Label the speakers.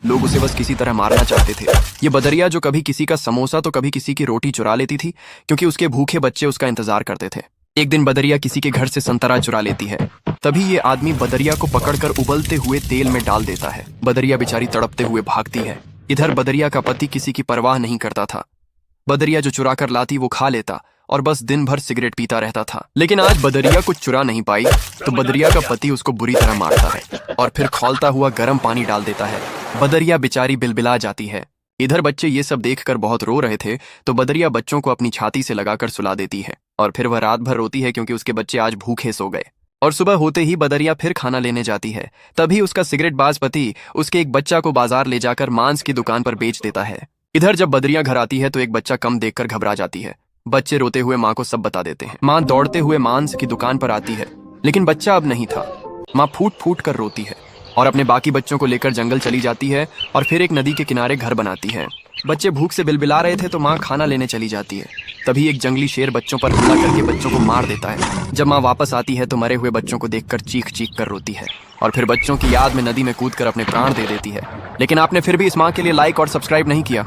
Speaker 1: लोग उसे बस किसी तरह मारना चाहते थे। ये बदरिया जो कभी किसी का समोसा तो कभी किसी की रोटी चुरा लेती थी, क्योंकि उसके भूखे बच्चे उसका इंतजार करते थे। एक दिन बदरिया किसी के घर से संतरा चुरा लेती है। तभी ये आदमी बदरिया को पकड़कर उबलते हुए तेल में डाल देता है। बदरिया बेचारी तड़पते हुए भागती है। इधर बदरिया का पति किसी की परवाह नहीं करता था। बदरिया जो चुरा कर लाती वो खा लेता और बस दिन भर सिगरेट पीता रहता था। लेकिन आज बदरिया कुछ चुरा नहीं पाई तो बदरिया का पति उसको बुरी तरह मारता है और फिर खौलता हुआ गर्म पानी डाल देता है। बदरिया बेचारी बिलबिला जाती है। इधर बच्चे ये सब देखकर बहुत रो रहे थे तो बदरिया बच्चों को अपनी छाती से लगाकर सुला देती है और फिर वह रात भर रोती है क्योंकि उसके बच्चे आज भूखे सो गए। और सुबह होते ही बदरिया फिर खाना लेने जाती है। तभी उसका सिगरेटबाज पति उसके एक बच्चा को बाजार ले जाकर मांस की दुकान पर बेच देता है। इधर जब बदरिया घर आती है तो एक बच्चा कम देखकर घबरा जाती है। बच्चे रोते हुए माँ को सब बता देते हैं। माँ दौड़ते हुए मांस की दुकान पर आती है, लेकिन बच्चा अब नहीं था। माँ फूट फूट कर रोती है और अपने बाकी बच्चों को लेकर जंगल चली जाती है और फिर एक नदी के किनारे घर बनाती है। बच्चे भूख से बिलबिला रहे थे तो माँ खाना लेने चली जाती है। तभी एक जंगली शेर बच्चों पर हमला करके बच्चों को मार देता है। जब माँ वापस आती है तो मरे हुए बच्चों को देखकर चीख चीख कर रोती है और फिर बच्चों की याद में नदी में कूदकर अपने प्राण दे देती है। लेकिन आपने फिर भी इस माँ के लिए लाइक और सब्सक्राइब नहीं किया।